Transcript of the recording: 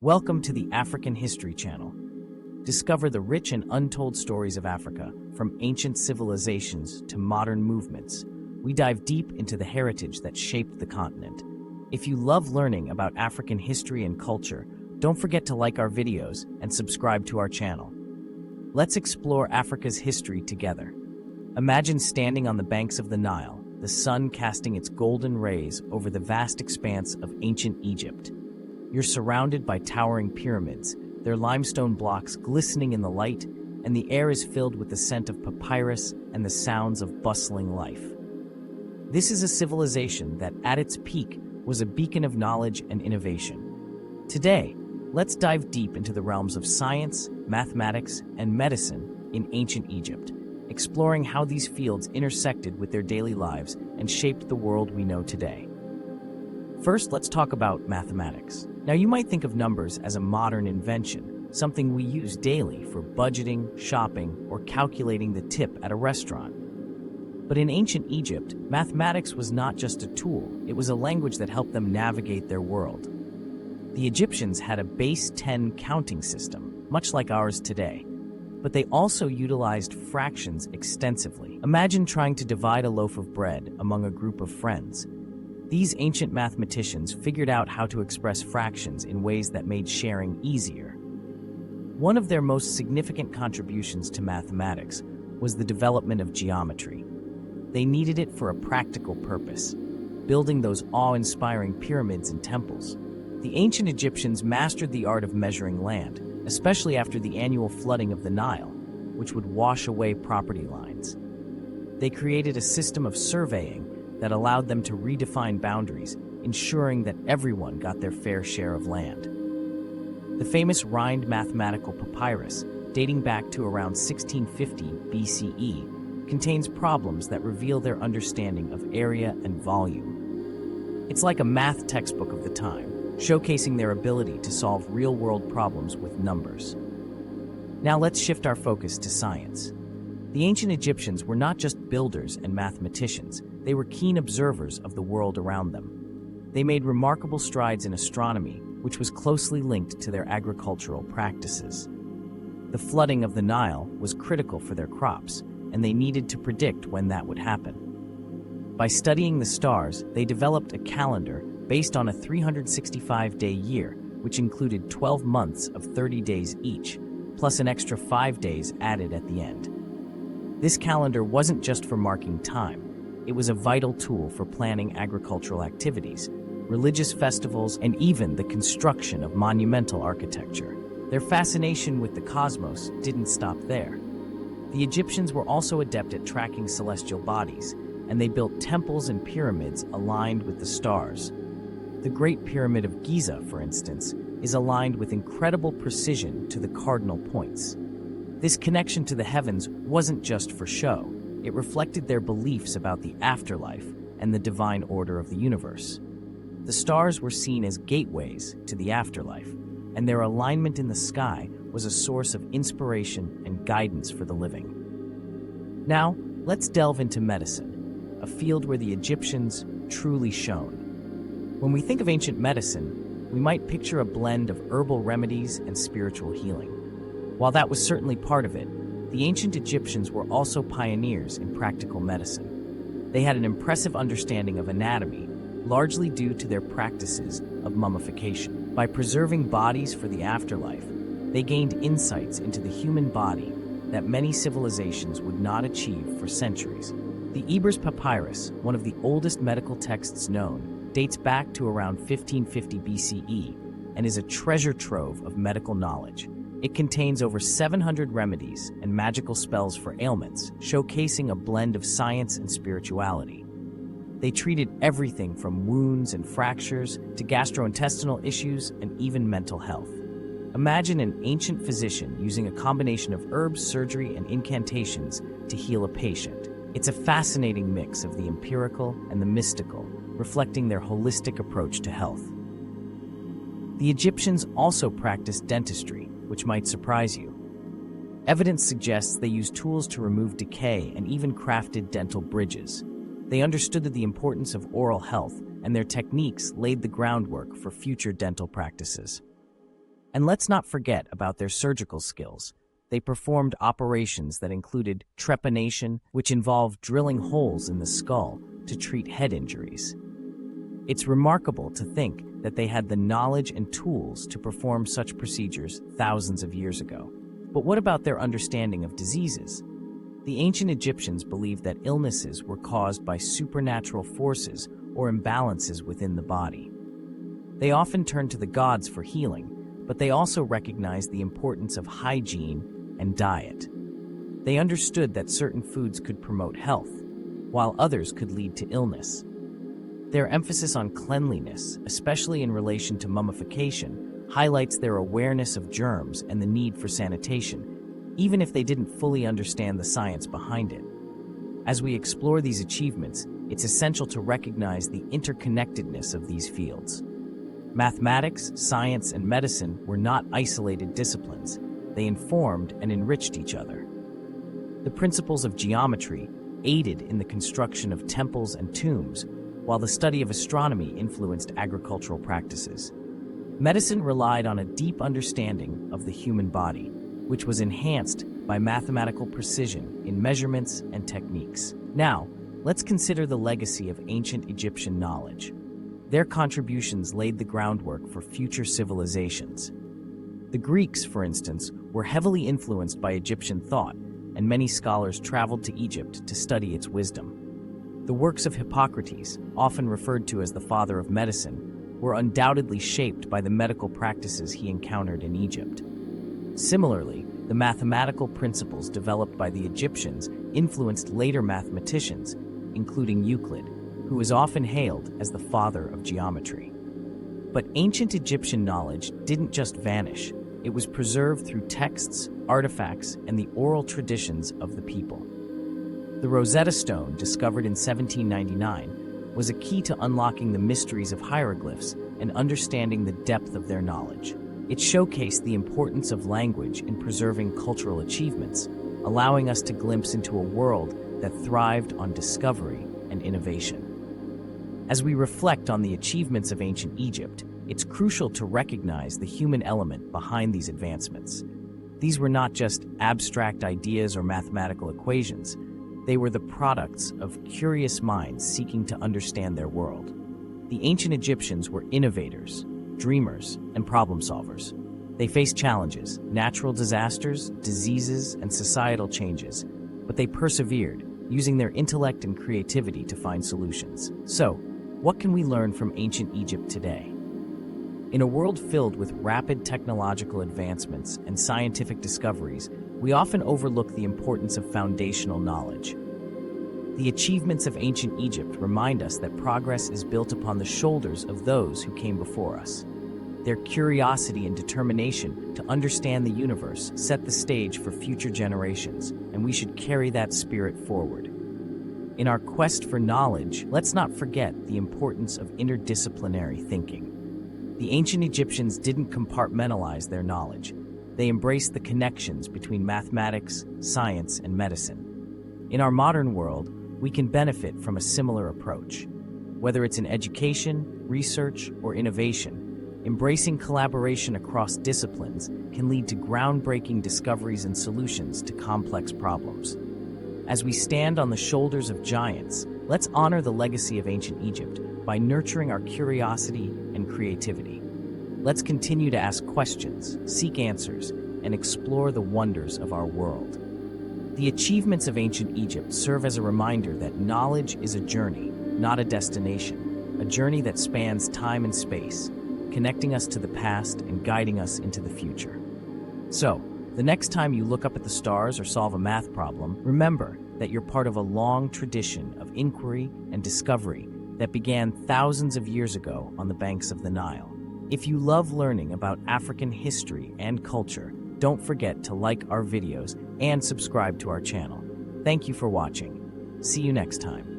Welcome to the African History Channel. Discover the rich and untold stories of Africa, from ancient civilizations to modern movements. We dive deep into the heritage that shaped the continent. If you love learning about African history and culture, don't forget to like our videos and subscribe to our channel. Let's explore Africa's history together. Imagine standing on the banks of the Nile, the sun casting its golden rays over the vast expanse of ancient Egypt. You're surrounded by towering pyramids, their limestone blocks glistening in the light, and the air is filled with the scent of papyrus and the sounds of bustling life. This is a civilization that, at its peak, was a beacon of knowledge and innovation. Today, let's dive deep into the realms of science, mathematics, and medicine in ancient Egypt, exploring how these fields intersected with their daily lives and shaped the world we know today. First, let's talk about mathematics. Now, you might think of numbers as a modern invention, something we use daily for budgeting, shopping, or calculating the tip at a restaurant. But in ancient Egypt, mathematics was not just a tool, it was a language that helped them navigate their world. The Egyptians had a base 10 counting system, much like ours today, but they also utilized fractions extensively. Imagine trying to divide a loaf of bread among a group of friends. These ancient mathematicians figured out how to express fractions in ways that made sharing easier. One of their most significant contributions to mathematics was the development of geometry. They needed it for a practical purpose, building those awe-inspiring pyramids and temples. The ancient Egyptians mastered the art of measuring land, especially after the annual flooding of the Nile, which would wash away property lines. They created a system of surveying that allowed them to redefine boundaries, ensuring that everyone got their fair share of land. The famous Rhind mathematical papyrus, dating back to around 1650 BCE, contains problems that reveal their understanding of area and volume. It's like a math textbook of the time, showcasing their ability to solve real-world problems with numbers. Now let's shift our focus to science. The ancient Egyptians were not just builders and mathematicians, they were keen observers of the world around them. They made remarkable strides in astronomy, which was closely linked to their agricultural practices. The flooding of the Nile was critical for their crops, and they needed to predict when that would happen. By studying the stars, they developed a calendar based on a 365-day year, which included 12 months of 30 days each, plus an extra 5 days added at the end. This calendar wasn't just for marking time. It was a vital tool for planning agricultural activities, religious festivals, and even the construction of monumental architecture. Their fascination with the cosmos didn't stop there. The Egyptians were also adept at tracking celestial bodies, and they built temples and pyramids aligned with the stars. The Great Pyramid of Giza, for instance, is aligned with incredible precision to the cardinal points. This connection to the heavens wasn't just for show. It reflected their beliefs about the afterlife and the divine order of the universe. The stars were seen as gateways to the afterlife, and their alignment in the sky was a source of inspiration and guidance for the living. Now, let's delve into medicine, a field where the Egyptians truly shone. When we think of ancient medicine, we might picture a blend of herbal remedies and spiritual healing. While that was certainly part of it, the ancient Egyptians were also pioneers in practical medicine. They had an impressive understanding of anatomy, largely due to their practices of mummification. By preserving bodies for the afterlife, they gained insights into the human body that many civilizations would not achieve for centuries. The Ebers Papyrus, one of the oldest medical texts known, dates back to around 1550 BCE and is a treasure trove of medical knowledge. It contains over 700 remedies and magical spells for ailments, showcasing a blend of science and spirituality. They treated everything from wounds and fractures to gastrointestinal issues and even mental health. Imagine an ancient physician using a combination of herbs, surgery, and incantations to heal a patient. It's a fascinating mix of the empirical and the mystical, reflecting their holistic approach to health. The Egyptians also practiced dentistry, which might surprise you. Evidence suggests they used tools to remove decay and even crafted dental bridges. They understood the importance of oral health, and their techniques laid the groundwork for future dental practices. And let's not forget about their surgical skills. They performed operations that included trepanation, which involved drilling holes in the skull to treat head injuries. It's remarkable to think that they had the knowledge and tools to perform such procedures thousands of years ago. But what about their understanding of diseases? The ancient Egyptians believed that illnesses were caused by supernatural forces or imbalances within the body. They often turned to the gods for healing, but they also recognized the importance of hygiene and diet. They understood that certain foods could promote health, while others could lead to illness. Their emphasis on cleanliness, especially in relation to mummification, highlights their awareness of germs and the need for sanitation, even if they didn't fully understand the science behind it. As we explore these achievements, it's essential to recognize the interconnectedness of these fields. Mathematics, science, and medicine were not isolated disciplines. They informed and enriched each other. The principles of geometry aided in the construction of temples and tombs, while the study of astronomy influenced agricultural practices. Medicine relied on a deep understanding of the human body, which was enhanced by mathematical precision in measurements and techniques. Now, let's consider the legacy of ancient Egyptian knowledge. Their contributions laid the groundwork for future civilizations. The Greeks, for instance, were heavily influenced by Egyptian thought, and many scholars traveled to Egypt to study its wisdom. The works of Hippocrates, often referred to as the father of medicine, were undoubtedly shaped by the medical practices he encountered in Egypt. Similarly, the mathematical principles developed by the Egyptians influenced later mathematicians, including Euclid, who is often hailed as the father of geometry. But ancient Egyptian knowledge didn't just vanish. It was preserved through texts, artifacts, and the oral traditions of the people. The Rosetta Stone, discovered in 1799, was a key to unlocking the mysteries of hieroglyphs and understanding the depth of their knowledge. It showcased the importance of language in preserving cultural achievements, allowing us to glimpse into a world that thrived on discovery and innovation. As we reflect on the achievements of ancient Egypt, it's crucial to recognize the human element behind these advancements. These were not just abstract ideas or mathematical equations. They were the products of curious minds seeking to understand their world. The ancient Egyptians were innovators, dreamers, and problem solvers. They faced challenges, natural disasters, diseases, and societal changes, but they persevered, using their intellect and creativity to find solutions. So, what can we learn from ancient Egypt today? In a world filled with rapid technological advancements and scientific discoveries, we often overlook the importance of foundational knowledge. The achievements of ancient Egypt remind us that progress is built upon the shoulders of those who came before us. Their curiosity and determination to understand the universe set the stage for future generations, and we should carry that spirit forward. In our quest for knowledge, let's not forget the importance of interdisciplinary thinking. The ancient Egyptians didn't compartmentalize their knowledge. They embraced the connections between mathematics, science, and medicine. In our modern world, we can benefit from a similar approach. Whether it's in education, research, or innovation, embracing collaboration across disciplines can lead to groundbreaking discoveries and solutions to complex problems. As we stand on the shoulders of giants, let's honor the legacy of ancient Egypt by nurturing our curiosity and creativity. Let's continue to ask questions, seek answers, and explore the wonders of our world. The achievements of ancient Egypt serve as a reminder that knowledge is a journey, not a destination, a journey that spans time and space, connecting us to the past and guiding us into the future. So, the next time you look up at the stars or solve a math problem, remember that you're part of a long tradition of inquiry and discovery that began thousands of years ago on the banks of the Nile. If you love learning about African history and culture, don't forget to like our videos and subscribe to our channel. Thank you for watching. See you next time.